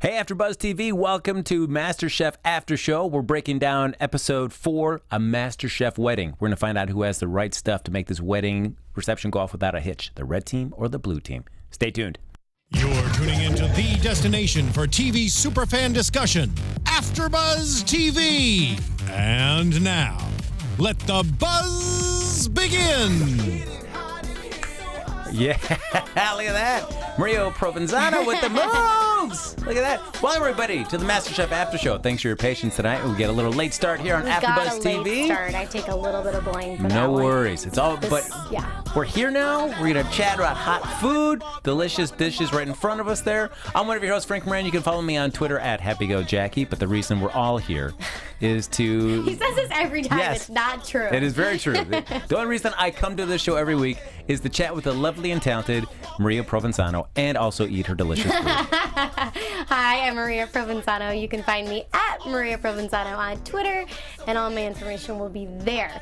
Hey, AfterBuzz TV, welcome to MasterChef After Show. We're breaking down episode 4, A MasterChef Wedding. We're going to find out who has the right stuff to make this wedding reception go off without a hitch, the red team or the blue team. Stay tuned. You're tuning into the destination for TV superfan discussion, AfterBuzz TV. And now, let the buzz begin. Yeah, look at that. Mario Provenzano with the moves. Look at that. Welcome, everybody, to the MasterChef After Show. Thanks for your patience tonight. We get a little late start here on AfterBuzz TV. Late start. I take a little bit of blame for that. No worries. It's all, but we're here now. We're going to chat about hot food, delicious dishes right in front of us there. I'm one of your hosts, Frank Moran. You can follow me on Twitter at HappyGoJackie. But the reason we're all here is to... He says this every time. Yes, it's not true. It is very true. The only reason I come to this show every week is to chat with the lovely and talented Maria Provenzano and also eat her delicious food. Hi, I'm Maria Provenzano. You can find me at Maria Provenzano on Twitter, and all my information will be there.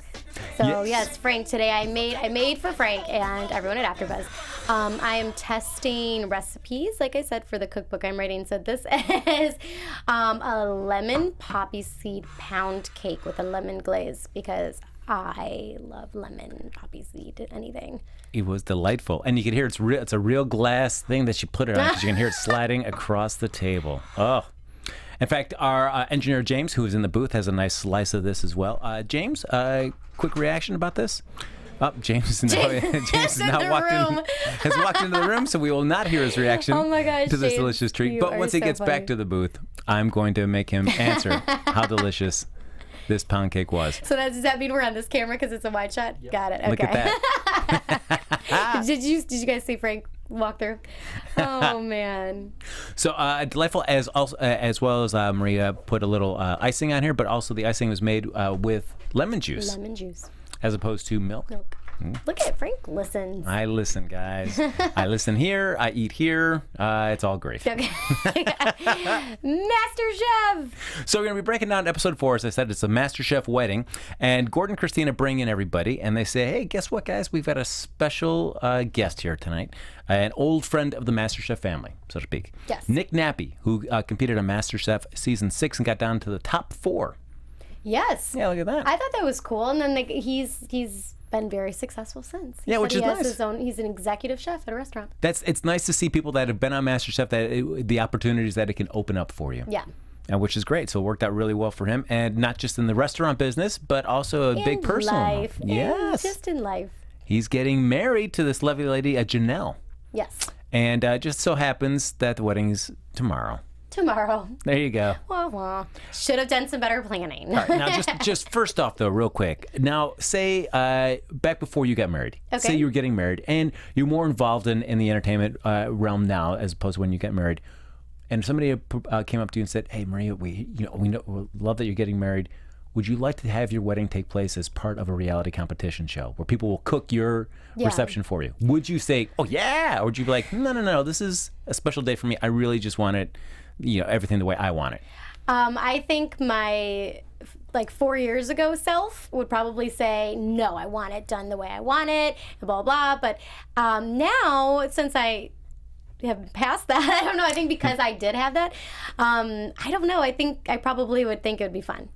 So yes, Frank, today I made for Frank and everyone at AfterBuzz. I am testing recipes, like I said, for the cookbook I'm writing. So this is a lemon poppy seed pound cake with a lemon glaze because I love lemon poppy seed anything. It was delightful. And you can hear it's a real glass thing that she put it on because you can hear it sliding across the table. Oh. In fact, our engineer, James, who is in the booth, has a nice slice of this as well. James, quick reaction about this? Oh, James has walked into the room, so we will not hear his reaction to this delicious treat. But once he gets back to the booth, I'm going to make him answer how delicious this pound cake was. So does that mean we're on this camera because it's a wide shot? Yep. Got it. Okay. Look at that. Did you guys see Frank walk through? Oh man. So delightful as well as Maria put a little icing on here, but also the icing was made with lemon juice. Lemon juice. As opposed to milk. Look at Frank listens. I listen, guys. I listen here. I eat here. It's all great. Okay. MasterChef. So we're going to be breaking down episode 4. As I said, it's a MasterChef wedding. And Gordon and Christina bring in everybody. And they say, hey, guess what, guys? We've got a special guest here tonight. An old friend of the MasterChef family, so to speak. Yes. Nick Nappy, who competed on MasterChef season 6 and got down to the top 4. Yes. Yeah, look at that. I thought that was cool. And then he's been very successful since. Which is nice. He's an executive chef at a restaurant. It's nice to see people that have been on MasterChef, the opportunities that it can open up for you. Yeah. And which is great. So it worked out really well for him, and not just in the restaurant business, but also a big personal life. Yes. And just in life. He's getting married to this lovely lady, Janelle. Yes. And just so happens that the wedding's tomorrow. Tomorrow. There you go. Wah, wah. Should have done some better planning. All right, now just first off though, real quick. Now say back before you got married. Okay. Say you were getting married and you're more involved in the entertainment realm now as opposed to when you got married. And somebody came up to you and said, "Hey Maria, we love that you're getting married. Would you like to have your wedding take place as part of a reality competition show where people will cook your reception for you?" Would you say, "Oh yeah," or would you be like, "No, this is a special day for me. I really just want it, everything the way I want it"? I think my 4 years ago self would probably say, "No, I want it done the way I want it," and blah blah. But now, since I have passed that, I don't know. I think because I did have that, I don't know. I think I probably would think it would be fun.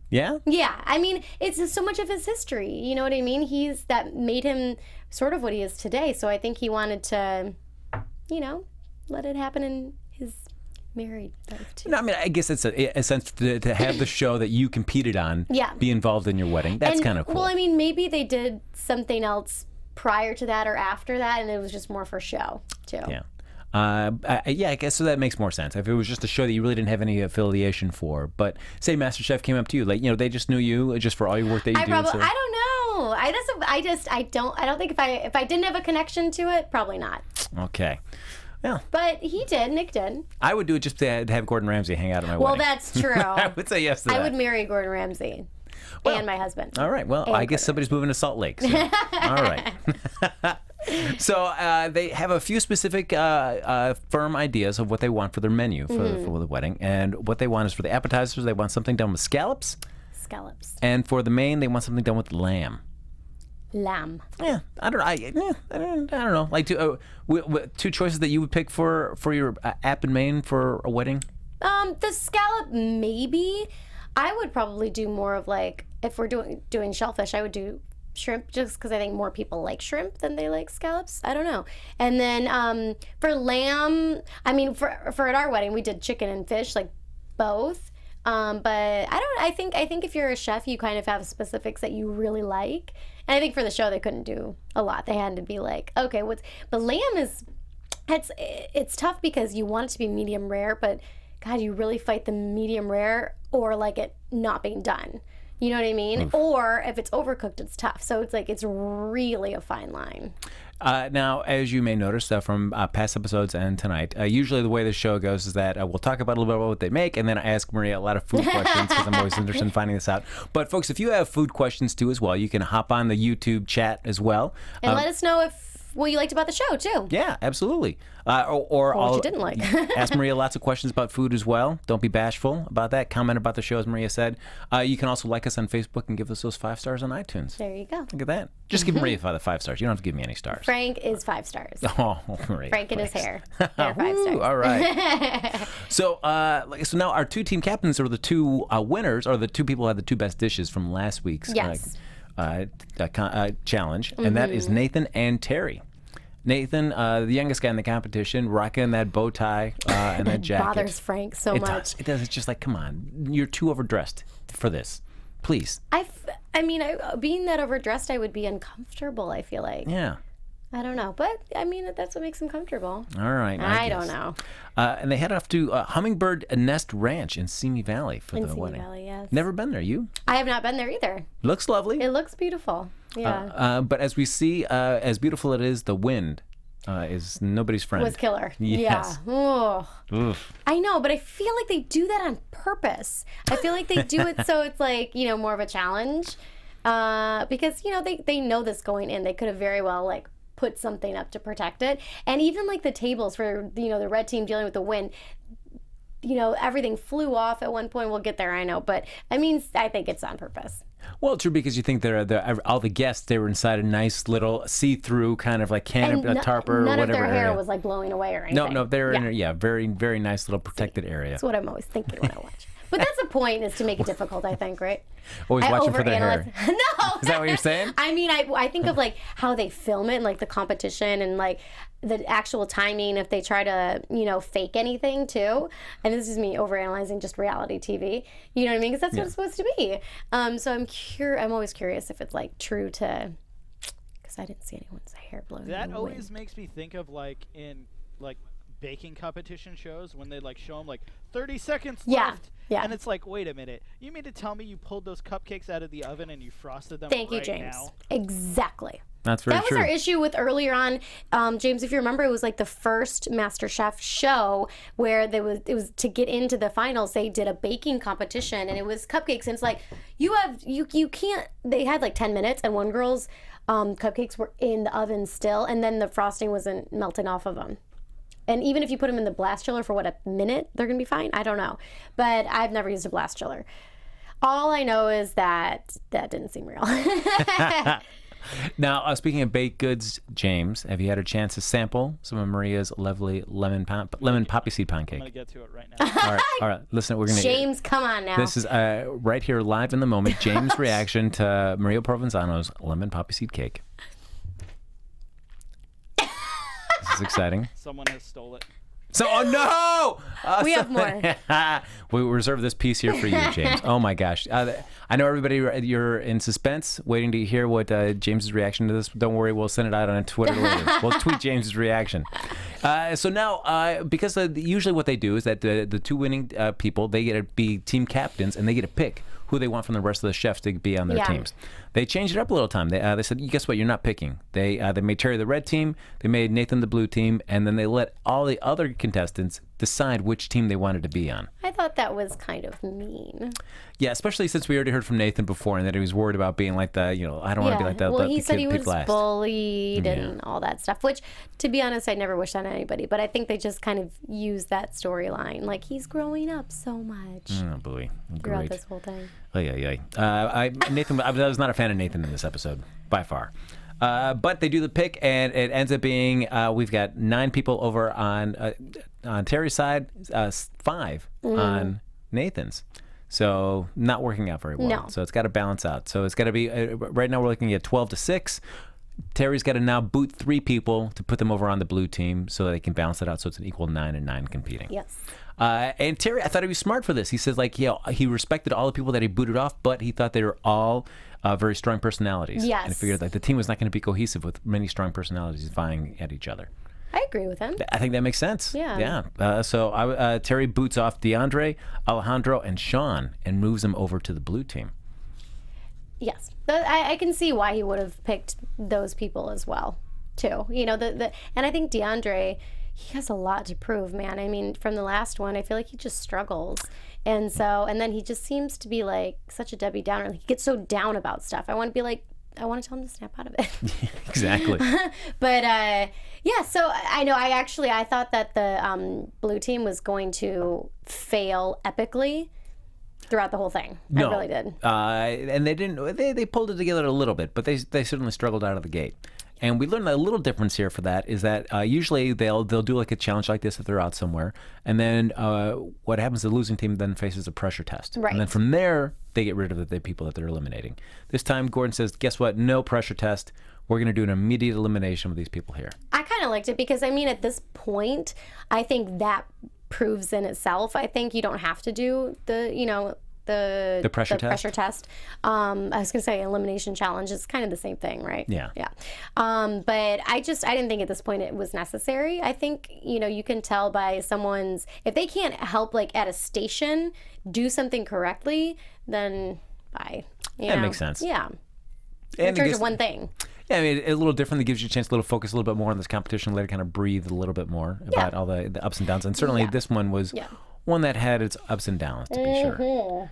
Yeah? Yeah. I mean, it's just so much of his history. You know what I mean? That made him sort of what he is today. So I think he wanted to, let it happen in his married life too. No, I mean, I guess it's a sense to have the show that you competed on be involved in your wedding. That's kind of cool. Well, I mean, maybe they did something else prior to that or after that, and it was just more for show too. Yeah. I guess so. That makes more sense. If it was just a show that you really didn't have any affiliation for, but say MasterChef came up to you, they just knew you just for all your work that you do. I don't know. I don't think if I didn't have a connection to it, probably not. Okay. Yeah. But he did. Nick did. I would do it just to have Gordon Ramsay hang out at my wedding. Well, that's true. I would say yes to that. I would marry Gordon Ramsay. And my husband. All right. Well, I guess somebody's moving to Salt Lake. So. All right. So they have a few specific firm ideas of what they want for their menu for the wedding. And what they want is for the appetizers, they want something done with scallops. And for the main, they want something done with lamb. Lamb. Yeah, I don't know. Like two choices that you would pick for your app and main for a wedding. The scallop, maybe. I would probably do more of like, if we're doing shellfish, I would do shrimp just because I think more people like shrimp than they like scallops. I don't know. And then for lamb, I mean, for at our wedding, we did chicken and fish, like both. But I think if you're a chef, you kind of have specifics that you really like. And I think for the show, they couldn't do a lot. They had to be like, okay, but lamb is, it's tough because you want it to be medium rare, but God, you really fight the medium rare or like it not being done. You know what I mean? Oof. Or if it's overcooked, it's tough. So it's like, it's really a fine line. Now, as you may notice from past episodes and tonight, usually the way the show goes is that we'll talk about a little bit about what they make, and then I ask Maria a lot of food questions because I'm always interested in finding this out. But folks, if you have food questions too as well, you can hop on the YouTube chat as well. And let us know what you liked about the show too. Yeah, absolutely. Or what you didn't like. Ask Maria lots of questions about food as well. Don't be bashful about that. Comment about the show, as Maria said. You can also like us on Facebook and give us those 5 stars on iTunes. There you go. Look at that. Just give Maria 5 stars. You don't have to give me any stars. Frank is 5 stars. Oh, Maria. Frank and his hair. They're 5 stars. All right. So now our 2 team captains are the 2 winners, or the 2 people who had the 2 best dishes from last week's challenge, and that is Nathan and Terry. Nathan, the youngest guy in the competition, rocking that bow tie and that jacket. It bothers Frank so much. It does. It's just like, come on, you're too overdressed for this. Please. I mean, being that overdressed, I would be uncomfortable, I feel like. Yeah. I don't know. But, I mean, that's what makes him comfortable. All right. I don't know. And they head off to Hummingbird Nest Ranch in Simi Valley for the wedding. Valley, yes. Never been there, you? I have not been there either. Looks lovely. It looks beautiful. Yeah. But as we see, as beautiful it is, the wind is nobody's friend. Was killer. Yes. Yeah. Oh. Oof. I know, but I feel like they do that on purpose. I feel like they do it so it's like, more of a challenge. Because, they know this going in. They could have very well, like, put something up to protect it. And even like the tables for, the red team dealing with the wind, everything flew off at one point. We'll get there, I know. But I think it's on purpose. Well, true, because you think all the guests, they were inside a nice little see-through kind of like canopy, tarp or whatever. None of their hair area. was like blowing away or anything. No, they're in a very, very nice little protected area. That's what I'm always thinking when I watch. But that's the point, is to make it difficult, I think, right? Always watching for their hair. No! Is that what you're saying? I mean, I think of like how they film it and like the competition and like the actual timing, if they try to, fake anything too. And this is me overanalyzing just reality TV. You know what I mean? Because that's what it's supposed to be. So I'm always curious if it's like true to, because I didn't see anyone's hair blowing. That always makes me think of like in like baking competition shows when they like show them like 30 seconds left. Yeah. And it's like, wait a minute. You mean to tell me you pulled those cupcakes out of the oven and you frosted them Thank right you, James. now? Exactly. That's very true. That was our issue with earlier on, James. If you remember, it was like the first MasterChef show where it was to get into the finals. They did a baking competition, and it was cupcakes. And it's like you can't. They had like 10 minutes, and one girl's cupcakes were in the oven still, and then the frosting wasn't melting off of them. And even if you put them in the blast chiller for a minute, they're gonna be fine. I don't know, but I've never used a blast chiller. All I know is that didn't seem real. Now, speaking of baked goods, James, have you had a chance to sample some of Maria's lovely lemon poppyseed pancake? I'm gonna get to it right now. All right. Listen, we're gonna. James, come on now. This is right here, live in the moment. James' reaction to Maria Provenzano's lemon poppyseed cake. This is exciting. Someone has stole it. No! We have more. We reserve this piece here for you, James. Oh my gosh. I know everybody, you're in suspense, waiting to hear what James's reaction to this. Don't worry, we'll send it out on Twitter later. We'll tweet James's reaction. So now, because usually what they do is that the 2 winning people, they get to be team captains, and they get to pick who they want from the rest of the chefs to be on their teams. They changed it up a little time. They said, guess what? You're not picking. They made Terry the red team, they made Nathan the blue team, and then they let all the other contestants decide which team they wanted to be on. I thought that was kind of mean. Yeah, especially since we already heard from Nathan before, and that he was worried about being like the, I don't want to be like that. Well, he said he was bullied and all that stuff, which, to be honest, I never wished on anybody. But I think they just kind of used that storyline. Like, he's growing up so much. Oh, boy. Throughout this whole thing. Nathan, I was not a fan of Nathan in this episode, by far. But they do the pick, and it ends up being we've got 9 people over on Terry's side, 5 on Nathan's. So not working out very well. No. So it's got to balance out. So it's got to be right now we're looking at 12-6. Terry's got to now boot 3 people to put them over on the blue team so that they can balance it out. So it's an equal 9 and 9 competing. Yes. And Terry, I thought he was smart for this. He says, like, he respected all the people that he booted off, but he thought they were all very strong personalities. Yes. And he figured like the team was not going to be cohesive with many strong personalities vying at each other. I agree with him. I think that makes sense. Yeah. Yeah. So Terry boots off DeAndre, Alejandro, and Sean and moves them over to the blue team. Yes. I can see why he would have picked those people as well, too. You know, and I think DeAndre, he has a lot to prove, man. I mean, from the last one, I feel like he just struggles. And then he just seems to be like such a Debbie Downer. Like, he gets so down about stuff. I want to be like, I want to tell him to snap out of it. Exactly. But yeah, so I know I thought that the blue team was going to fail epically throughout the whole thing. No. I really did. And they didn't. They pulled it together a little bit, but they certainly struggled out of the gate. And we learned a little difference here for that is that usually they'll do like a challenge like this if they're out somewhere, and then what happens? The losing team then faces a pressure test, right? And then from there they get rid of the people that they're eliminating. This time Gordon says, "Guess what? No pressure test. We're going to do an immediate elimination with these people here." I kind of liked it because I mean at this point I think that proves in itself. I think you don't have to do the pressure test. I was gonna say elimination challenge is kind of the same thing, right? Yeah. But I didn't think at this point it was necessary. I think you can tell by if they can't help like at a station do something correctly, then bye. That makes sense. Yeah. And in charge of one thing. Yeah, I mean, a little different. That gives you a chance to focus a little bit more on this competition, let it kind of breathe a little bit more about all the ups and downs. And certainly this one was one that had its ups and downs, to be sure.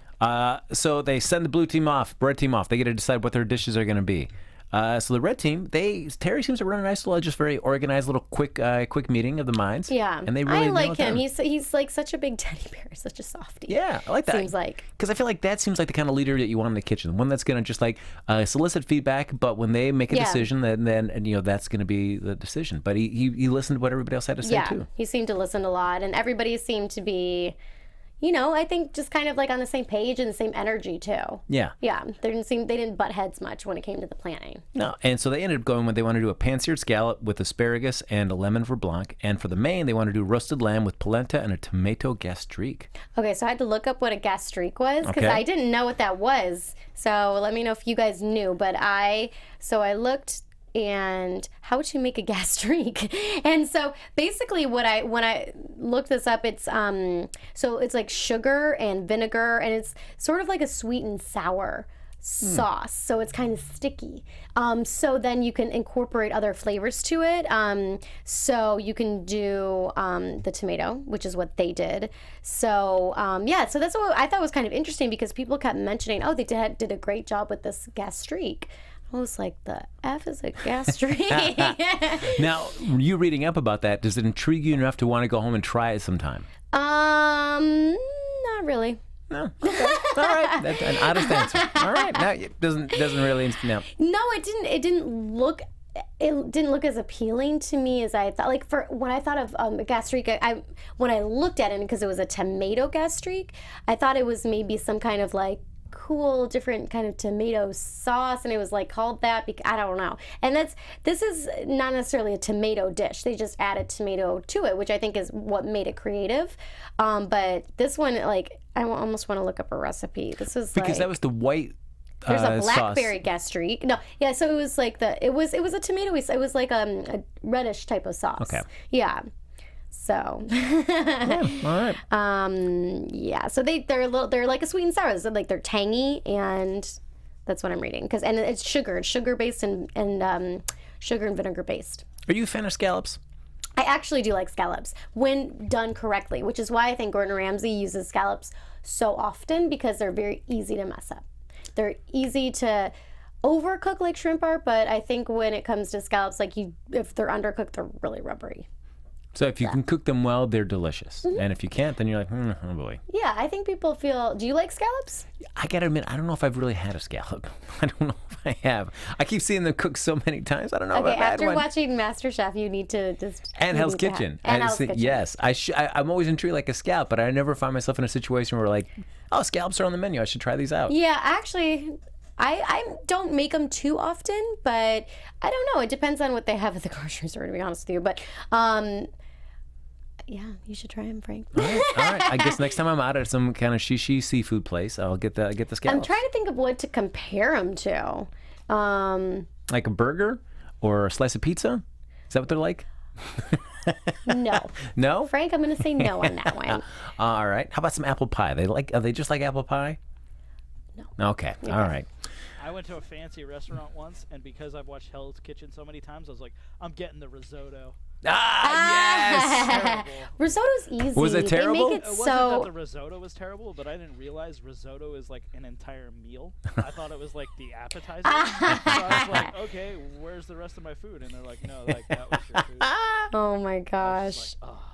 So they send the blue team off, red team off. They get to decide what their dishes are going to be. So the red team, Terry seems to run a nice little, just very organized little quick meeting of the minds. Yeah, and they really I like him. Down. He's like such a big teddy bear, such a softie. Yeah, I like that. Seems like because I feel like that seems like the kind of leader that you want in the kitchen, one that's going to just like solicit feedback, but when they make a decision, then that's going to be the decision. But he listened to what everybody else had to say too. Yeah, he seemed to listen a lot, and everybody seemed to be. I think just kind of like on the same page and the same energy too. Yeah. Yeah. They didn't butt heads much when it came to the planning. No. And so they ended up going when they want to do a pan-seared scallop with asparagus and a lemon for blanc. And for the main, they want to do roasted lamb with polenta and a tomato gastrique. Okay, so I had to look up what a gastrique was because I didn't know what that was. So let me know if you guys knew. But I looked and how to make a gastrique. And so basically when I looked this up, it's so it's like sugar and vinegar, and it's sort of like a sweet and sour sauce. So it's kind of sticky. So then you can incorporate other flavors to it. So you can do the tomato, which is what they did. So so that's what I thought was kind of interesting because people kept mentioning, they did a great job with this gastrique. I was like, the F is a gastrique. Now, you reading up about that, does it intrigue you enough to want to go home and try it sometime? Not really. No. Okay. All right. That's an honest answer. All right. No, it doesn't really. No. No, it didn't. It didn't look. It didn't look as appealing to me as I thought. Like when I thought of a gastrique, when I looked at it because it was a tomato gastrique, I thought it was maybe some kind of like cool different kind of tomato sauce, and it was like called that because I don't know. And this is not necessarily a tomato dish. They just added tomato to it, which I think is what made it creative. But this one, like, I almost want to look up a recipe. This is because that was the white. There's a blackberry sauce. Gastrique. No, yeah. So it was like it was a tomato. It was like a reddish type of sauce. Okay. Yeah. So. Yeah, all right. Yeah. So they're like a sweet and sour. So like they're tangy, and that's what I'm reading. And it's sugar. It's sugar based and sugar and vinegar based. Are you a fan of scallops? I actually do like scallops when done correctly, which is why I think Gordon Ramsay uses scallops so often because they're very easy to mess up. They're easy to overcook like shrimp are, but I think when it comes to scallops, like if they're undercooked, they're really rubbery. So if you can cook them well, they're delicious. And if you can't, then you're like, oh boy. Yeah, I think people feel. Do you like scallops? I gotta admit, I don't know if I've really had a scallop. I don't know if I have. I keep seeing them cook so many times. I don't know if I've had after one. watching MasterChef, you need to just. And Hell's Kitchen. And Hell's Kitchen. Yes, I'm always intrigued like a scallop, but I never find myself in a situation where like, oh, scallops are on the menu. I should try these out. Yeah, actually, I don't make them too often, but I don't know. It depends on what they have at the grocery store, to be honest with you. But yeah, you should try them, Frank. All right. I guess next time I'm out at some kind of shishi seafood place, I'll get the scallops. I'm trying to think of what to compare them to. Like a burger or a slice of pizza? Is that what they're like? No. No? Frank, I'm going to say no on that one. All right. How about some apple pie? Are they just like apple pie? No. Okay. All right. I went to a fancy restaurant once, and because I've watched Hell's Kitchen so many times, I was like, I'm getting the risotto. Yes! Risotto's easy. Was it terrible? They make it It wasn't that the risotto was terrible, but I didn't realize risotto is like an entire meal. I thought it was like the appetizer. So I was like, okay, where's the rest of my food? And they're like, no, like that was your food. Oh my I gosh. was just like, oh.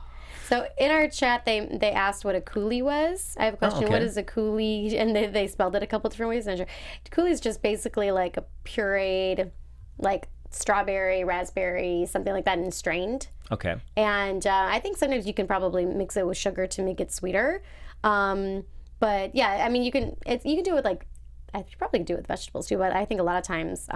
So in our chat, they asked what a coulis was. I have a question. okay. What is a coulis? And they spelled it a couple different ways. Coulis is just basically like a pureed, like strawberry, raspberry, something like that, and strained. Okay. And I think sometimes you can probably mix it with sugar to make it sweeter. But yeah, I mean, you can do it like, I could probably do it with vegetables too, but I think a lot of times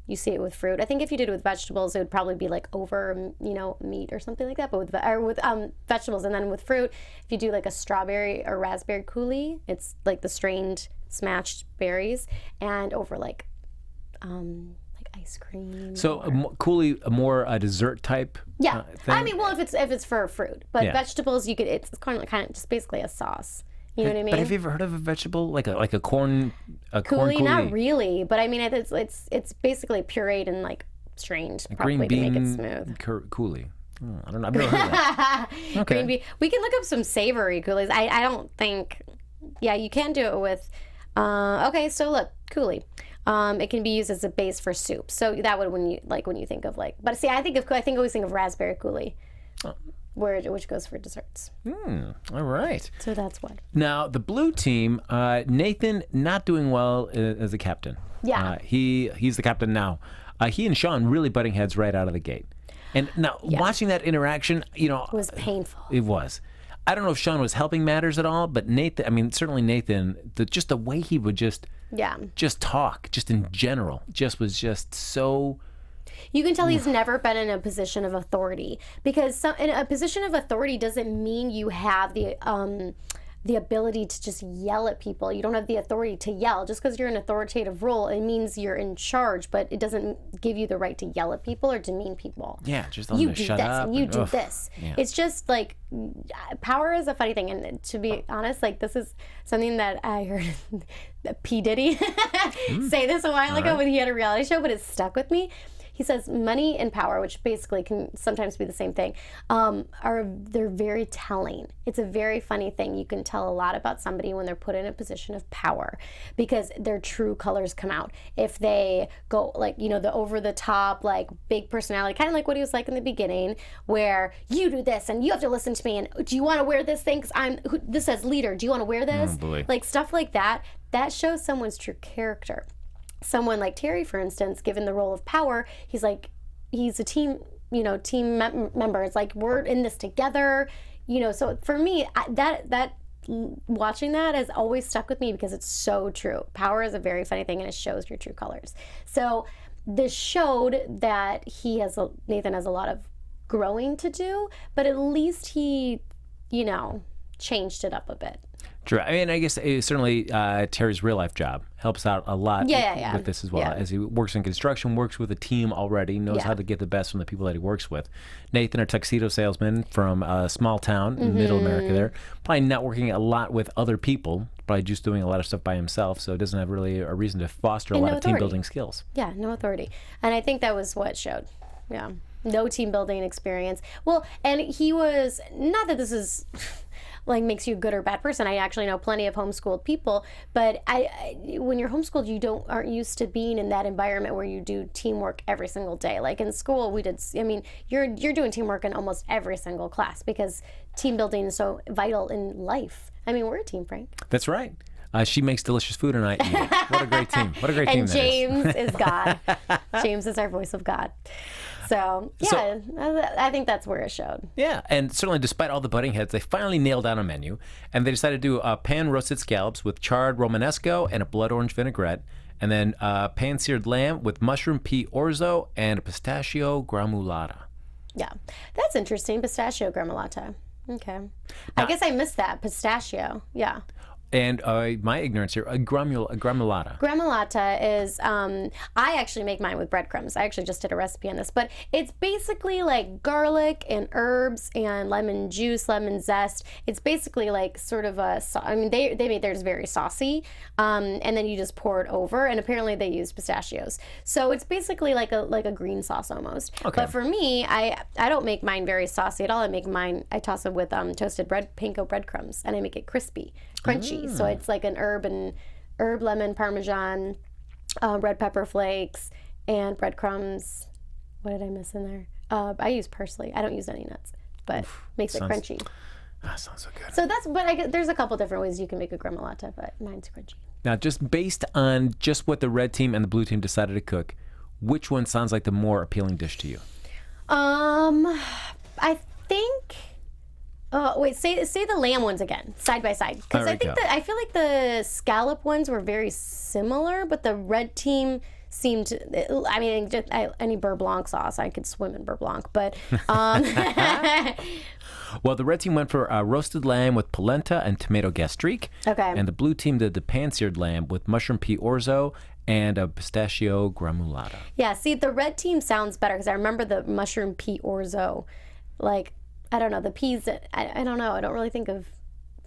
you see it with fruit. I think if you did it with vegetables, it would probably be like over, meat or something like that. But with vegetables, and then with fruit, if you do like a strawberry or raspberry coulis, it's like the strained, smashed berries, and over like ice cream. So coulis, more a dessert type. Yeah, thing? I mean, well, if it's for fruit, but Yeah. vegetables, it's kind of just basically a sauce. You know what I mean? But have you ever heard of a vegetable like a corn coulis? coulis? Not really, but I mean, it's basically pureed and like strained Green properly to make it bean smooth. coulis. Oh, I don't know. I've never heard of that. Okay. Green bean. We can look up some savory coulis. I don't think. Yeah, you can do it with. Okay, so look, coulis. It can be used as a base for soup. So that would when you think of like. But see, I always think of raspberry coulis. Which goes for desserts. All right. So that's what. Now, the blue team, Nathan not doing well as a captain. Yeah. He's the captain now. He and Sean really butting heads right out of the gate. And now, watching that interaction, It was painful. It was. I don't know if Sean was helping matters at all, but Nathan, certainly Nathan, just the way he would just talk, just in general, was just so... You can tell he's never been in a position of authority, because in a position of authority doesn't mean you have the ability to just yell at people. You don't have the authority to yell. Just because you're in an authoritative role, it means you're in charge, but it doesn't give you the right to yell at people or demean people. Yeah, just tell them to shut up. And you do this. Yeah. It's just like, power is a funny thing. And to be honest, like this is something that I heard P. Diddy say this a while ago when he had a reality show, but it stuck with me. He says money and power, which basically can sometimes be the same thing, they're very telling. It's a very funny thing. You can tell a lot about somebody when they're put in a position of power, because their true colors come out. If they go like, the over the top, like big personality, kind of like what he was like in the beginning, where you do this and you have to listen to me, and do you want to wear this thing? Because this says leader. Do you want to wear this? Like stuff like that. That shows someone's true character. Someone like Terry, for instance, given the role of power, he's a team, member. It's like, we're in this together, so for me, that watching that has always stuck with me, because it's so true. Power is a very funny thing, and it shows your true colors. So this showed that Nathan has a lot of growing to do, but at least he, changed it up a bit. True. I guess certainly Terry's real life job helps out a lot with this as well. As he works in construction, works with a team already, knows how to get the best from the people that he works with. Nathan, a tuxedo salesman from a small town in middle America there, probably not working a lot with other people, probably just doing a lot of stuff by himself, so doesn't have really a reason to foster a lot of team building skills. Yeah, no authority. And I think that was what showed. Yeah. No team building experience. Well, and he was, not that this is like makes you a good or bad person. I actually know plenty of homeschooled people, but when you're homeschooled, you aren't used to being in that environment where you do teamwork every single day. Like in school, we did. I mean, you're doing teamwork in almost every single class because team building is so vital in life. I mean, we're a team, Frank. That's right. She makes delicious food, and I eat it. What a great team! What a great team and that James is. is God. James is our voice of God. So, yeah, I think that's where it showed. Yeah, and certainly despite all the butting heads, they finally nailed down a menu, and they decided to do pan-roasted scallops with charred Romanesco and a blood orange vinaigrette, and then pan-seared lamb with mushroom pea orzo and a pistachio gremolata. Yeah, that's interesting, pistachio gremolata. Okay. I guess I missed that, pistachio, yeah. And my ignorance here, a gremolata. Gremolata is, I actually make mine with breadcrumbs. I actually just did a recipe on this, but it's basically like garlic and herbs and lemon juice, lemon zest. It's basically like sort of I mean, they made theirs very saucy, and then you just pour it over, and apparently they use pistachios. So it's basically like a green sauce almost. Okay. But for me, I don't make mine very saucy at all. I toss it with toasted panko breadcrumbs, and I make it crispy, crunchy. So it's like an herb, lemon, parmesan, red pepper flakes, and breadcrumbs. What did I miss in there? I use parsley. I don't use any nuts, but makes it crunchy. That sounds so good. So there's a couple different ways you can make a gremolata, but mine's crunchy. Now, just based on just what the red team and the blue team decided to cook, which one sounds like the more appealing dish to you? I think. Wait, say the lamb ones again, side by side, because I feel like the scallop ones were very similar, but the red team seemed. I mean, any beurre blanc sauce, I could swim in beurre blanc, but. Well, the red team went for roasted lamb with polenta and tomato gastrique. Okay. And the blue team did the pan-seared lamb with mushroom pea orzo and a pistachio gremolata. Yeah, see, the red team sounds better because I remember the mushroom pea orzo, like. I don't know, the peas, I don't know. I don't really think of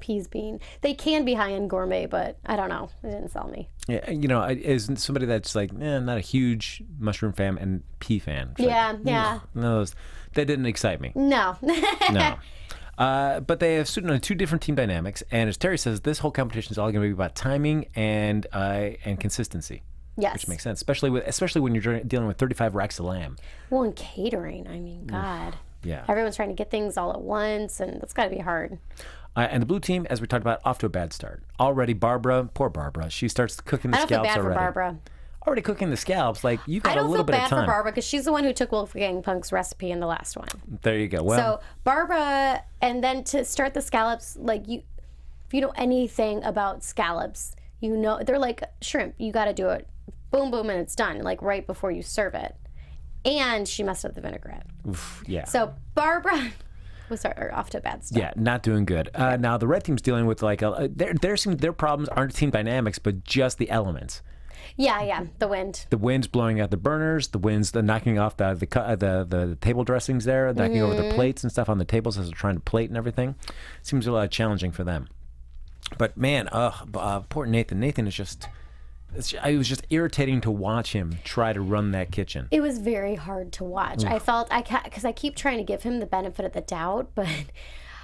peas being, they can be high-end gourmet, but I don't know. It didn't sell me. Yeah, as somebody that's like, not a huge mushroom fan and pea fan. Yeah, like, yeah. No, that didn't excite me. No. No. But they have stood on two different team dynamics, and as Terry says, this whole competition is all going to be about timing and consistency. Yes. Which makes sense, especially when you're dealing with 35 racks of lamb. Well, and catering, I mean, God. Yeah. Everyone's trying to get things all at once, and that's got to be hard. And the blue team, as we talked about, off to a bad start. Already, poor Barbara, she starts cooking the scallops already. I don't feel bad for Barbara. Already cooking the scallops, like you got a little bit of time. I don't feel bad for Barbara because she's the one who took Wolfgang Punk's recipe in the last one. There you go. Well, so Barbara, and then to start the scallops, like if you know anything about scallops, you know they're like shrimp. You got to do it, boom, boom, and it's done, like right before you serve it. And she messed up the vinaigrette. Oof, yeah. So Barbara was off to a bad start. Yeah, not doing good. Now the red team's dealing with like their problems aren't team dynamics, but just the elements. Yeah, the wind. The wind's blowing out the burners. The wind's knocking off the table dressings there, knocking over the plates and stuff on the tables as they're trying to plate and everything. Seems a lot challenging for them. But man, poor Nathan. Nathan is just. It was just irritating to watch him try to run that kitchen. It was very hard to watch. I felt because I keep trying to give him the benefit of the doubt, but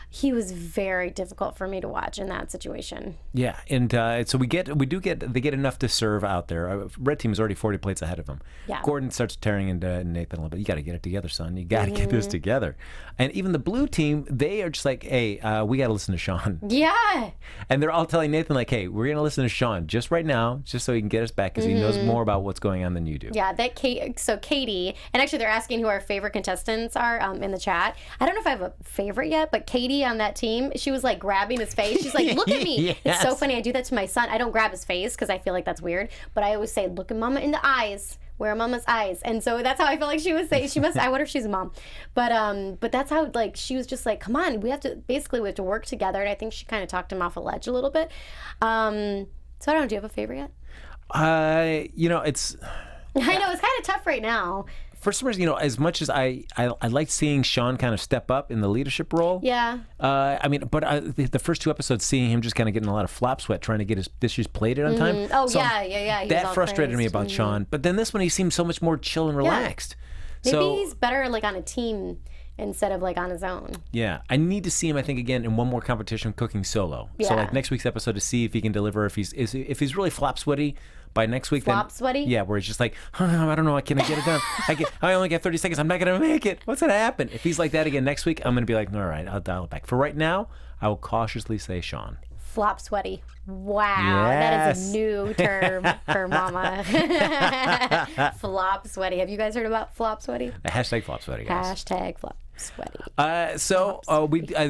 he was very difficult for me to watch in that situation. Yeah, and so they get enough to serve out there. Red team is already 40 plates ahead of him. Yeah. Gordon starts tearing into Nathan a little bit. You got to get it together, son. You got to get this together. And even the blue team, they are just like, hey, we got to listen to Sean. Yeah. And they're all telling Nathan like, hey, we're going to listen to Sean just right now, just so he can get us back because he knows more about what's going on than you do. Yeah, so Katie, and actually they're asking who our favorite contestants are in the chat. I don't know if I have a favorite yet, but Katie on that team, she was like grabbing his face. She's like, look at me. Yes. It's so funny. I do that to my son. I don't grab his face because I feel like that's weird, but I always say, look at mama in the eyes. Where are mama's eyes? And so that's how I feel like she was saying. She must. I wonder if she's a mom, but that's how like she was just like, come on, we have to work together. And I think she kind of talked him off a ledge a little bit. So I don't know. Do you have a favorite yet? It's. I know it's kind of tough right now. For some reason, as much as I like seeing Sean kind of step up in the leadership role. Yeah. The first two episodes, seeing him just kind of getting a lot of flop sweat trying to get his dishes plated on time. Oh, so yeah. That frustrated me about Sean. But then this one, he seems so much more chill and relaxed. Yeah. Maybe he's better like on a team instead of like on his own. Yeah, I need to see him, I think, again in one more competition cooking solo. Yeah. So like next week's episode to see if he can deliver. If he's really flop sweaty by next week. Flop sweaty? Yeah, where he's just like, I don't know, can I get it done? I only got 30 seconds. I'm not gonna make it. What's gonna happen? If he's like that again next week, I'm gonna be like, all right, I'll dial it back. For right now, I will cautiously say Sean. Flop sweaty. Wow, that is a new term for mama. Flop sweaty. Have you guys heard about flop sweaty? Hashtag flop sweaty, guys. Hashtag flop sweaty.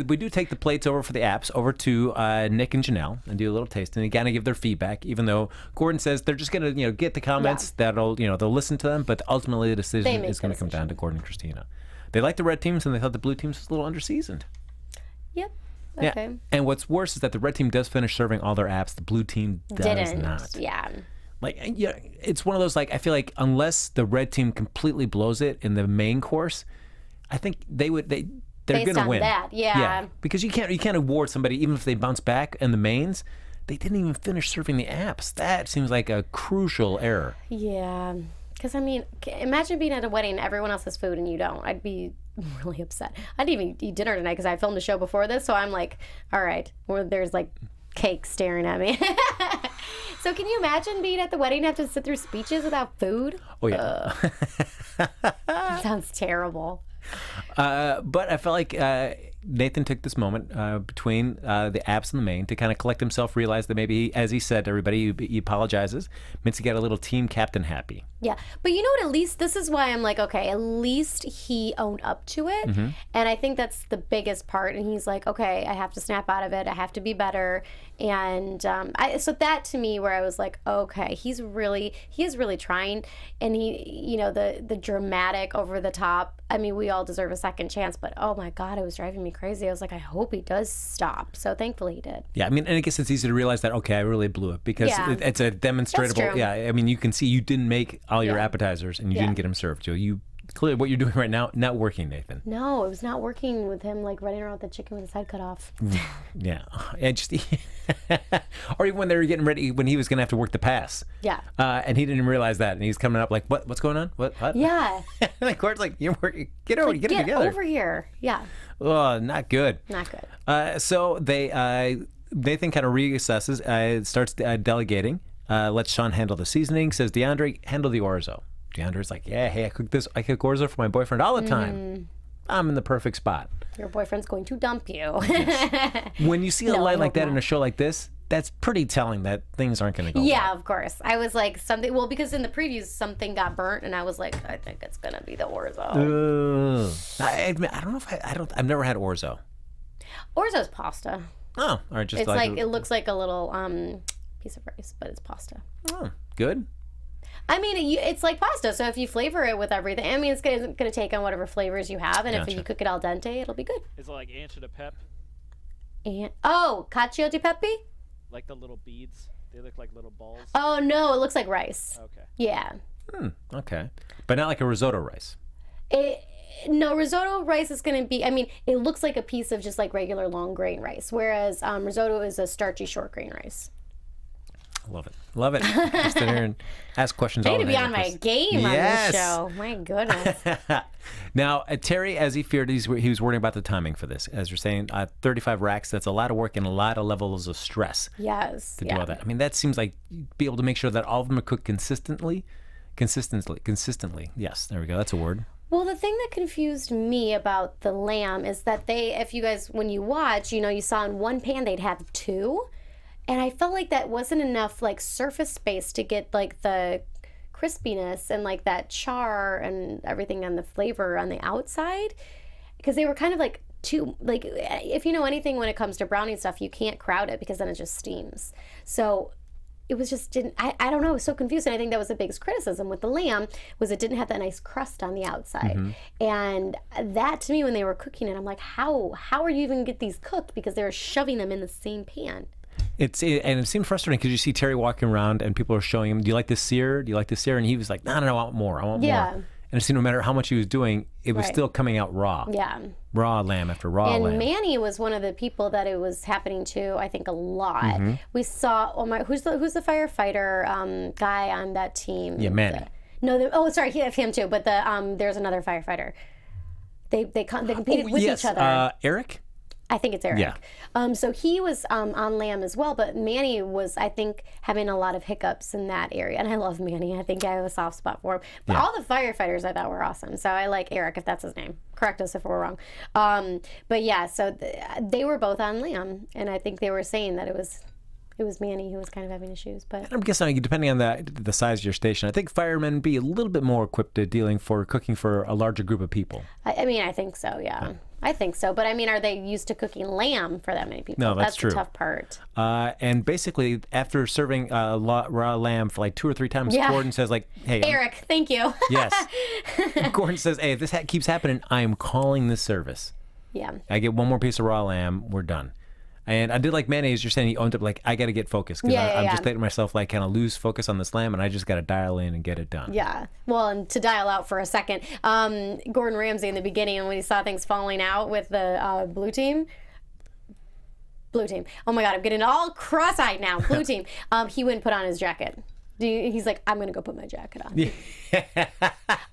We do take the plates over for the apps over to Nick and Janelle and do a little taste, and they kind of give their feedback. Even though Gordon says they're just gonna get the comments, that'll they'll listen to them, but ultimately the decision is going to come down to Gordon and Christina. They like the red teams, and they thought the blue teams was a little underseasoned. Yep. Okay. Yeah. And what's worse is that the red team does finish serving all their apps. The blue team does not. Yeah. Like, yeah, it's one of those, like, I feel like unless the red team completely blows it in the main course, I think they're going to win. That, yeah. Because you can't award somebody even if they bounce back in the mains. They didn't even finish serving the apps. That seems like a crucial error. Yeah. Because, I mean, imagine being at a wedding and everyone else has food and you don't. I'd be really upset. I didn't even eat dinner tonight because I filmed a show before this, so I'm like, all right, or there's like cake staring at me. So can you imagine being at the wedding and have to sit through speeches without food? Oh, yeah. That sounds terrible. But I felt like Nathan took this moment between the apps and the main to kind of collect himself, realize that maybe, as he said to everybody, he apologizes, meant to get a little team captain happy. Yeah, but you know what, at least this is why I'm like, okay, at least he owned up to it. Mm-hmm. And I think that's the biggest part. And he's like, okay, I have to snap out of it. I have to be better. And so that to me, where I was like, okay, he is really trying. And he, the dramatic, over the top, I mean, we all deserve a second chance, but oh my God, it was driving me crazy. I was like, I hope he does stop. So thankfully he did. Yeah, I mean, and I guess it's easy to realize that, okay, I really blew it because it's a demonstrable. That's true. Yeah, I mean, you can see you didn't make all your appetizers and you didn't get them served. So you clearly what you're doing right now, not working, Nathan. No, it was not working with him like running around with the chicken with his head cut off. Yeah, and just or even when they were getting ready, when he was going to have to work the pass. Yeah. And he didn't realize that, and he's coming up like, what's going on? What? Yeah. Like Gordon's like, you're working. Get over, get it together. Get over here. Yeah. Oh, not good. Not good. So Nathan kind of reassesses, starts delegating. Lets Sean handle the seasoning. Says DeAndre, handle the orzo. DeAndre's like, yeah, hey, I cook orzo for my boyfriend all the time. I'm in the perfect spot. Your boyfriend's going to dump you. Yes. When you see a line like that in a show like this, that's pretty telling that things aren't going to go well. well. Of course. I was like, because in the previews something got burnt, and I was like, I think it's going to be the orzo. I don't know if I've never had orzo. Orzo's pasta. Oh, all right. Just it's like it looks like a little piece of rice, but it's pasta. Oh, good. I mean, it's like pasta, so if you flavor it with everything, I mean, it's going to take on whatever flavors you have, and if you cook it al dente, it'll be good. Is it like ancho de pep? Cacio di pepe? Like the little beads? They look like little balls? Oh, no, it looks like rice. Okay. Yeah. Okay. But not like a risotto rice. No, risotto rice is going to be, I mean, it looks like a piece of just like regular long grain rice, whereas risotto is a starchy short grain rice. Love it. Love it. Just sit here and ask questions. I need to be on my game on this show. My goodness. Now, Terry, as he feared, he was worrying about the timing for this. As you're saying, 35 racks, that's a lot of work and a lot of levels of stress. Yes. To do all that. I mean, that seems like you'd be able to make sure that all of them are cooked consistently. Yes, there we go. That's a word. Well, the thing that confused me about the lamb is that if you guys, when you watch, you saw in one pan they'd have two. And I felt like that wasn't enough like surface space to get like the crispiness and like that char and everything on the flavor on the outside, because they were kind of like too, like, if you know anything when it comes to brownie stuff, you can't crowd it because then it just steams. So it was just I don't know, I was so confused. And I think that was the biggest criticism with the lamb, was it didn't have that nice crust on the outside. Mm-hmm. And that to me, when they were cooking it, I'm like, how are you even get these cooked, because they were shoving them in the same pan. And it seemed frustrating because you see Terry walking around and people are showing him, do you like this sear? Do you like this sear? And he was like, no, I want more. I want more. And it seemed no matter how much he was doing, it was still coming out raw. Yeah. Raw lamb after raw lamb. And Manny was one of the people that it was happening to, I think, a lot. Mm-hmm. We saw, who's the firefighter guy on that team? Yeah, Manny. No, sorry, him too. But there's another firefighter. They competed with each other. Eric? I think it's Eric. Yeah. So he was on lamb as well, but Manny was, I think, having a lot of hiccups in that area. And I love Manny. I think I have a soft spot for him. But all the firefighters I thought were awesome. So I like Eric, if that's his name. Correct us if we're wrong. But yeah, so they were both on lamb. And I think they were saying that it was Manny who was kind of having issues. But I'm guessing, depending on the size of your station, I think firemen be a little bit more equipped at cooking for a larger group of people. I mean, I think so, yeah. I think so. But I mean, are they used to cooking lamb for that many people? No, that's true. The tough part. And basically, after serving raw lamb for like 2 or 3 times, Gordon says like, hey. Eric, thank you. Yes. Gordon says, hey, if this keeps happening, I am calling this service. Yeah. I get one more piece of raw lamb, we're done. And I did like mayonnaise. You're saying he owned up like, I got to get focused because I'm just letting myself like kind of lose focus on this lamb, and I just got to dial in and get it done. Yeah. Well, and to dial out for a second, Gordon Ramsay in the beginning, when he saw things falling out with the blue team. Oh my God, I'm getting all cross-eyed now. Blue team. He wouldn't put on his jacket. He's like, I'm going to go put my jacket on.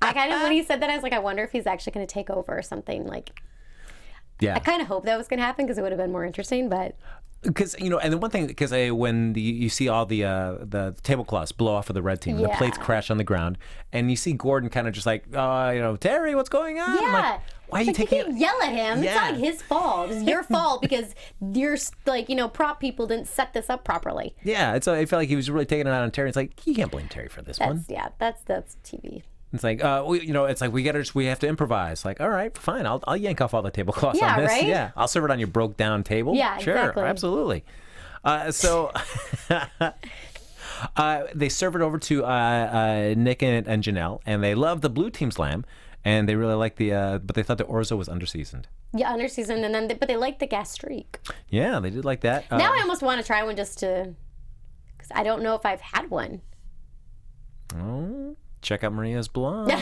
I kind of, when he said that, I was like, I wonder if he's actually going to take over or something like. Yeah. I kind of hope that was going to happen because it would have been more interesting, but. Because, and the one thing, because when you see all the tablecloths blow off of the red team, and the plates crash on the ground, and you see Gordon kind of just like, Terry, what's going on? Yeah. Like, why are you taking You can't yell at him. Yeah. It's not like his fault. It's your fault because you're like, prop people didn't set this up properly. Yeah. I felt like he was really taking it out on Terry. It's like, you can't blame Terry for this one. Yeah, that's TV. It's like, it's like we have to improvise. Like, all right, fine, I'll yank off all the tablecloths on this. Right? Yeah, I'll serve it on your broke down table. Yeah, sure, exactly. Absolutely. So they serve it over to Nick and Janelle, and they love the blue team's lamb, and they really like but they thought the orzo was underseasoned. Yeah, underseasoned, and then but they like the gastrique. Yeah, they did like that. Now I almost want to try one just to, because I don't know if I've had one. Oh. Check out Maria's blog. Find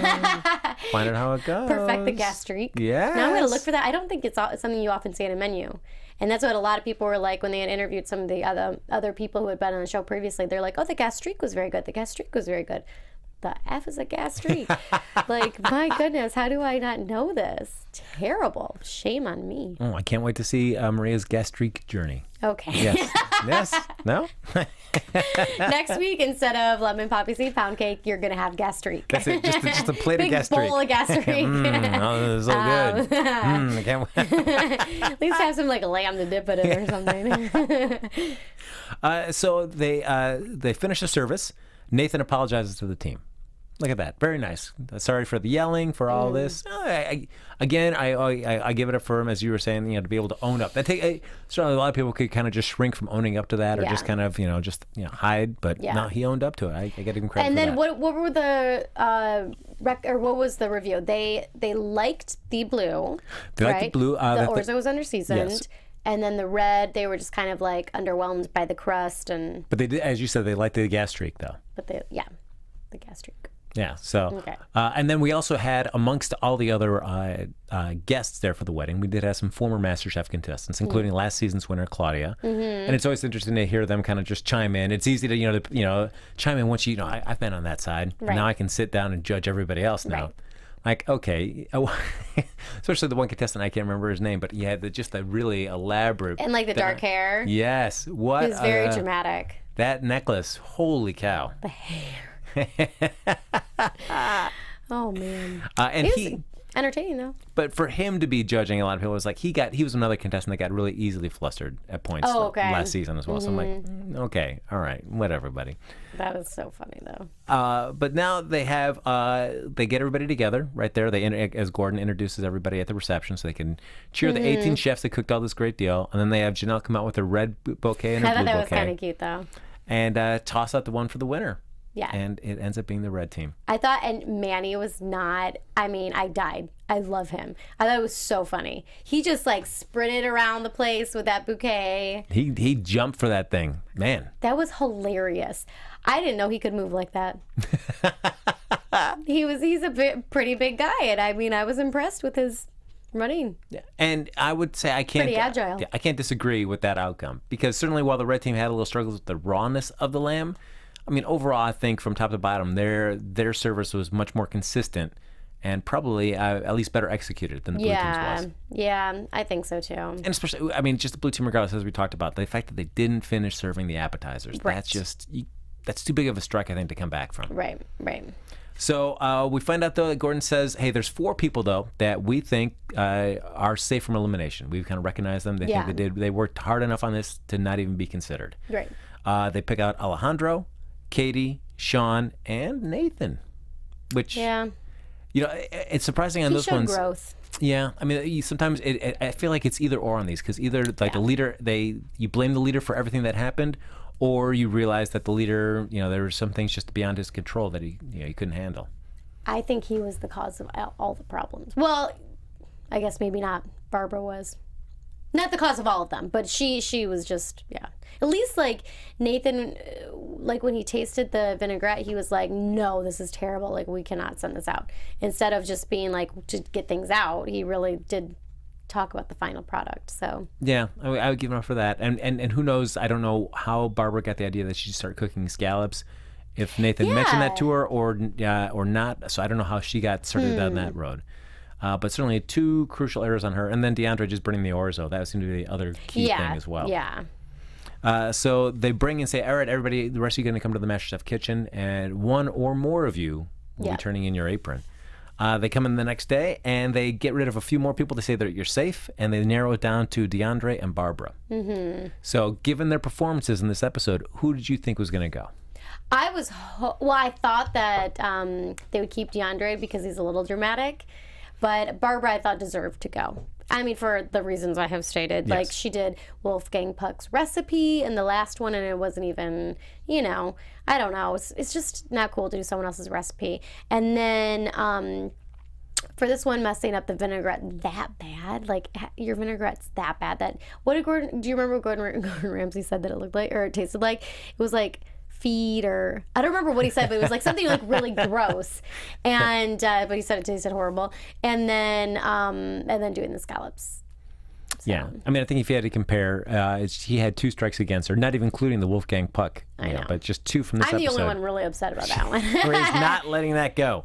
out how it goes. Perfect the gastrique. Yeah. Now I'm going to look for that. I don't think it's something you often see on a menu. And that's what a lot of people were like when they had interviewed some of the other people who had been on the show previously. They're like, oh, the gastrique was very good. The gastrique was very good. The F is a gastrique. Like, my goodness, how do I not know this? Terrible. Shame on me. Oh, I can't wait to see Maria's gastrique journey. Okay. Yes. Yes? No? Next week, instead of lemon poppy seed pound cake, you're going to have gastrique. That's it. Just a plate Big of gastrique. bowl of gastrique. Oh, this is so good. I can't wait. At least have some like lamb to dip it in or something. So they finish the service. Nathan apologizes to the team. Look at that. Very nice. Sorry for the yelling, for all this. I give it up for him, as you were saying, to be able to own up. Certainly a lot of people could kind of just shrink from owning up to that, or just kind of, hide. But no, he owned up to it. I get him credit. And for then that. what were the what was the review? They liked the blue. They liked the blue. The orzo was underseasoned. Yes. And then the red, they were just kind of like underwhelmed by the crust But they did, as you said, they liked the gastrique though. But the gastrique. Yeah. So, okay. And then we also had, amongst all the other guests there for the wedding, we did have some former MasterChef contestants, including last season's winner Claudia. And it's always interesting to hear them kind of just chime in. It's easy to chime in once I've been on that side. Right. Now I can sit down and judge everybody else now. Right. Like, okay, especially the one contestant, I can't remember his name, but he had just a really elaborate. And like the dark hair. Yes. What? It was very dramatic. That necklace, holy cow. The hair. Oh, man. And he was entertaining, though. But for him to be judging, a lot of people was like, he was another contestant that got really easily flustered at points last season as well. So I'm like, okay, all right, whatever, buddy. That was so funny, though. But now they have, they get everybody together right there. As Gordon introduces everybody at the reception so they can cheer the 18 chefs that cooked all this great deal. And then they have Janelle come out with her red bouquet and her blue bouquet. I thought that was kind of cute, though. And toss out the one for the winner. Yeah. And it ends up being the red team. I thought, and Manny was not, I died. I love him. I thought it was so funny. He just like sprinted around the place with that bouquet. He jumped for that thing. Man. That was hilarious. I didn't know he could move like that. He's a pretty big guy. And I was impressed with his running. And I would say pretty agile. I can't disagree with that outcome. Because certainly while the red team had a little struggles with the rawness of the lamb, I mean, overall, I think from top to bottom, their service was much more consistent and probably at least better executed than the blue team's was. Yeah, I think so too. And especially, I mean, just the blue team, regardless, as we talked about, the fact that they didn't finish serving the appetizers, that's too big of a strike, I think, to come back from. Right. So we find out, though, that Gordon says, hey, there's 4 people, though, that we think are safe from elimination. We've kind of recognized them. They think they worked hard enough on this to not even be considered. Right. They pick out Alejandro, Katie, Sean, and Nathan, which, it's surprising on those ones. Growth. Yeah, I mean, sometimes I feel like it's either or on these, because either like the leader, you blame the leader for everything that happened, or you realize that the leader, there were some things just beyond his control that he couldn't handle. I think he was the cause of all the problems. Well, I guess maybe not. Barbara was. Not the cause of all of them, but she was just, At least, like, Nathan, like, when he tasted the vinaigrette, he was like, no, this is terrible. Like, we cannot send this out. Instead of just being like, to get things out, he really did talk about the final product. So yeah, I would give him up for that. And who knows, I don't know how Barbara got the idea that she started cooking scallops, if Nathan mentioned that to her or not. So I don't know how she got started down that road. But certainly 2 crucial errors on her, and then DeAndre just burning the orzo. That seemed to be the other key thing as well. So they bring and say, all right, everybody, the rest of you are going to come to the MasterChef kitchen, and 1 or more of you will be turning in your apron. They come in the next day, and they get rid of a few more people to say that you're safe, and they narrow it down to DeAndre and Barbara. So given their performances in this episode, who did you think was going to go? I thought that they would keep DeAndre because he's a little dramatic, but Barbara I thought deserved to go. I mean, for the reasons I have stated. Yes. Like, she did Wolfgang Puck's recipe in the last one, and it wasn't even, I don't know. It's just not cool to do someone else's recipe. And then for this one, messing up the vinaigrette that bad, like, your vinaigrette's that bad. Do you remember what Gordon Ramsay said that it looked like, or it tasted like? It was like feed, or I don't remember what he said, but it was like something like really gross, and but he said it tasted horrible, and then doing the scallops. So. Yeah, I mean, I think if you had to compare, he had 2 strikes against her, not even including the Wolfgang Puck, but just 2 from this episode. I'm the only one really upset about that one. Where he's not letting that go,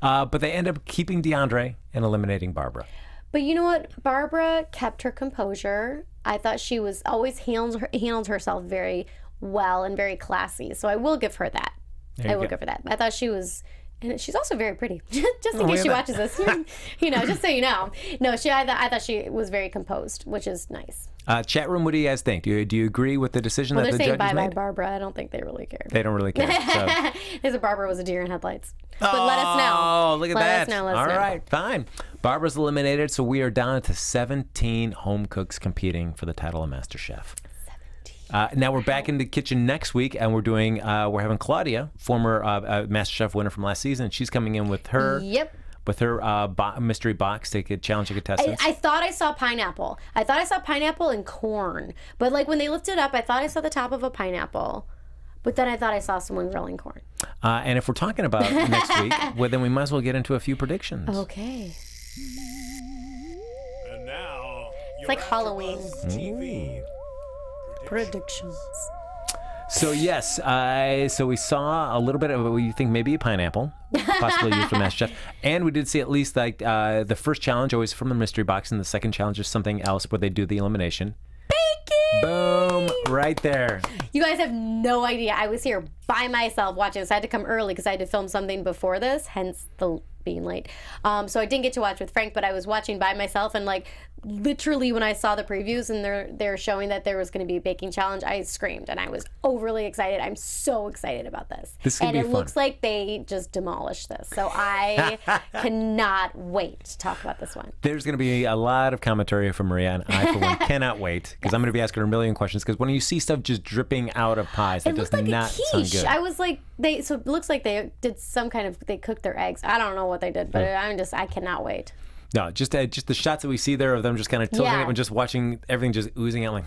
but they end up keeping DeAndre and eliminating Barbara. But you know what? Barbara kept her composure. I thought she was always handled herself very well and very classy, so I will give her that. Give her that. I thought she was, and she's also very pretty. Just in case she watches this, just so you know. No, I thought she was very composed, which is nice. Chat room, what do you guys think? Do you agree with the decision that the judges made? They're saying bye Barbara. I don't think they really care. They don't really care. So. They said Barbara was a deer in headlights. But let us know. Oh, look at that. Let us know. All right, fine. Barbara's eliminated, so we are down to 17 home cooks competing for the title of MasterChef. Now we're back in the kitchen next week, and we're having Claudia, former MasterChef winner from last season. She's coming in with her mystery box to challenge the contestants. I thought I saw pineapple. I thought I saw pineapple and corn, but like when they lifted it up, I thought I saw the top of a pineapple. But then I thought I saw someone grilling corn. And if we're talking about next week, well, then we might as well get into a few predictions. Okay. And now it's like Halloween. TV. Predictions. So yes, so we saw a little bit of what you think may be a pineapple, possibly used for MasterChef, and we did see at least like the first challenge always from the mystery box, and the second challenge is something else where they do the elimination. Bacon! Boom! Right there. You guys have no idea. I was here by myself watching this. I had to come early because I had to film something before this, hence the being late. So I didn't get to watch with Frank, but I was watching by myself, and like literally when I saw the previews and they're showing that there was going to be a baking challenge, I screamed and I was overly excited. I'm so excited about this. And it looks like they just demolished this. So I cannot wait to talk about this one. There's going to be a lot of commentary from Maria, and I for one cannot wait because I'm going to be asking her a million questions, because when you see stuff just dripping out of pies, it does like not sound good. I was like, so it looks like they did some kind of, they cooked their eggs. I don't know what they did, but I cannot wait. No, just the shots that we see there of them just kind of tilting it and just watching everything just oozing out, like,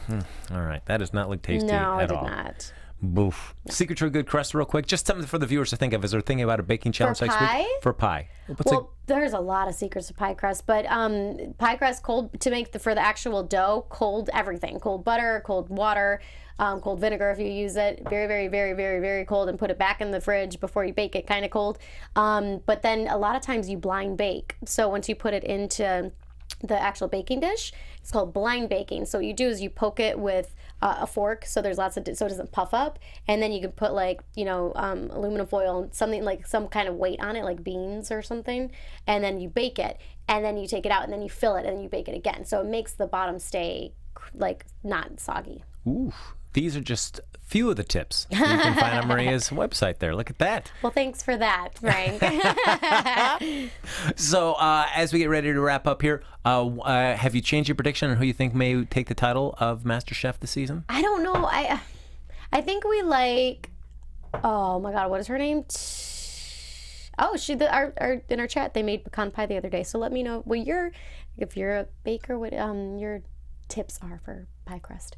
all right, that does not look tasty at all. No, it did not. Boof. Secret to a good crust, real quick. Just something for the viewers to think of as they're thinking about a baking challenge next week. For pie? There's a lot of secrets to pie crust, but pie crust cold to make for the actual dough. Cold everything. Cold butter, cold water, cold vinegar if you use it. Very, very, very, very, very cold, and put it back in the fridge before you bake it. Kind of cold. But then a lot of times you blind bake. So once you put it into the actual baking dish, it's called blind baking. So what you do is you poke it with a fork, so there's lots of so it doesn't puff up, and then you can put aluminum foil, something like some kind of weight on it, like beans or something, and then you bake it, and then you take it out, and then you fill it, and then you bake it again. So it makes the bottom stay not soggy. Ooh, these are just a few of the tips you can find on Maria's website there. Look at that. Well, thanks for that, Frank. So as we get ready to wrap up here, have you changed your prediction on who you think may take the title of MasterChef this season? I don't know. I think we like. Oh my God, what is her name? In our chat they made pecan pie the other day. So let me know if you're a baker, what your tips are for pie crust.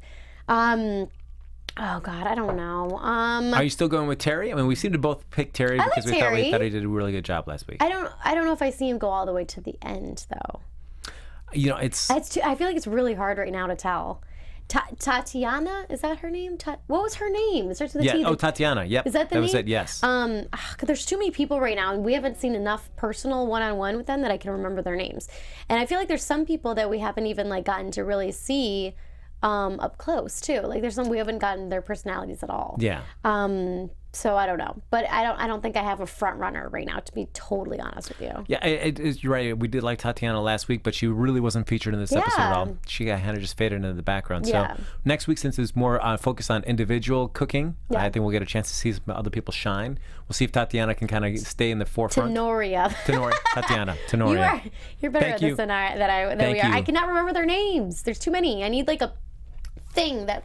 Oh God, I don't know. Are you still going with Terry? I mean, we seem to both pick Terry because we thought he did a really good job last week. I don't know if I see him go all the way to the end though. I feel like it's really hard right now to tell. Tatiana, is that her name? What was her name? It starts with a T. Tatiana. Yep. Is that the name? That was it. Yes. There's too many people right now, and we haven't seen enough personal one-on-one with them that I can remember their names. And I feel like there's some people that we haven't even gotten to really see up close too. There's some we haven't gotten their personalities at all. Yeah. So I don't know, but I don't think I have a front runner right now, to be totally honest with you. Yeah, you're right. We did like Tatiana last week, but she really wasn't featured in this episode at all. She kind of just faded into the background. Yeah. So next week, since it's more focused on individual cooking, I think we'll get a chance to see some other people shine. We'll see if Tatiana can kind of stay in the forefront. Tatiana. You're better at this than we are. I cannot remember their names. There's too many. I need a thing that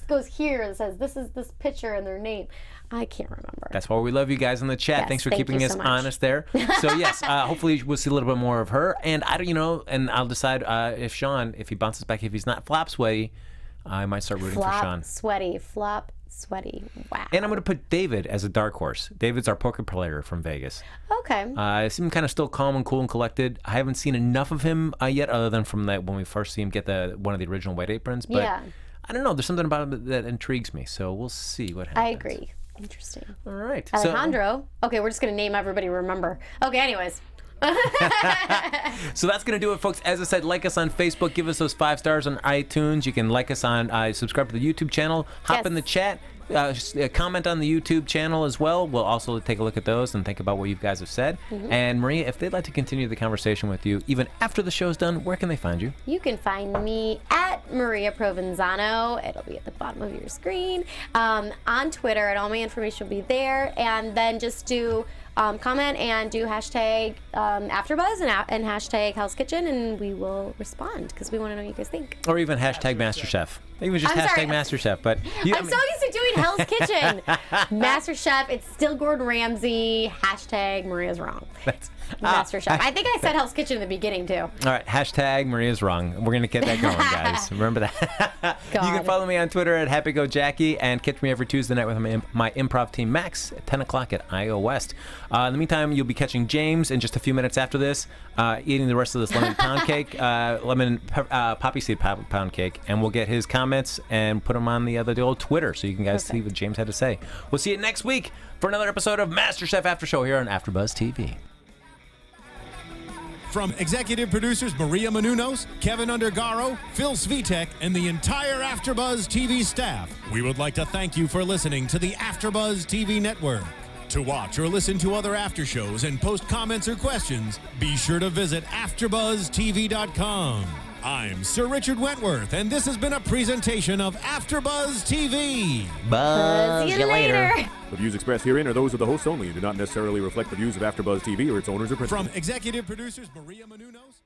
goes here and says this is this picture and their name. I can't remember. That's why we love you guys in the chat. Yes, Thanks for keeping us honest there. So yes, hopefully we'll see a little bit more of her. And and I'll decide if Sean, if he bounces back, if he's not flop sweaty, I might start rooting for Sean. Flop sweaty. Wow. And I'm going to put David as a dark horse. David's our poker player from Vegas. Okay. I see him kind of still calm and cool and collected. I haven't seen enough of him yet, other than from when we first see him get one of the original white aprons. But I don't know. There's something about him that intrigues me. So we'll see what happens. I agree. Interesting. All right. Alejandro. Okay, we're just going to name everybody remember. Okay, anyways. So that's going to do it, folks. As I said, like us on Facebook. Give us those 5 stars on iTunes. You can like us on, subscribe to the YouTube channel. Hop in the chat. Comment on the YouTube channel as well. We'll also take a look at those and think about what you guys have said. Mm-hmm. And Maria, if they'd like to continue the conversation with you, even after the show's done, where can they find you? You can find me at Maria Provenzano. It'll be at the bottom of your screen. On Twitter, and all my information will be there. And then just do comment and do hashtag AfterBuzz and hashtag Hell's Kitchen, and we will respond because we want to know what you guys think. Or even hashtag MasterChef. Even just hashtag MasterChef. But I'm so used to doing Hell's Kitchen. MasterChef, it's still Gordon Ramsay. Hashtag Maria's wrong. MasterChef. I think I said Hell's Kitchen in the beginning too. All right, hashtag Maria's wrong. We're going to get that going, guys. Remember that. You can follow me on Twitter at HappyGoJackie and catch me every Tuesday night with my improv team, Max, at 10 o'clock at IO West. In the meantime, you'll be catching James in just a few minutes after this, eating the rest of this lemon pound cake, Poppyseed pound cake, and we'll get his comments and put them on the old Twitter so you can guys see what James had to say. We'll see you next week for another episode of MasterChef After Show here on AfterBuzz TV. From executive producers Maria Menounos, Kevin Undergaro, Phil Svitek, and the entire AfterBuzz TV staff, we would like to thank you for listening to the AfterBuzz TV network. To watch or listen to other after shows and post comments or questions, be sure to visit AfterBuzzTV.com. I'm Sir Richard Wentworth, and this has been a presentation of AfterBuzz TV. Buzz you later. The views expressed herein are those of the hosts only and do not necessarily reflect the views of AfterBuzz TV or its owners or principals. From executive producers Maria Menounos.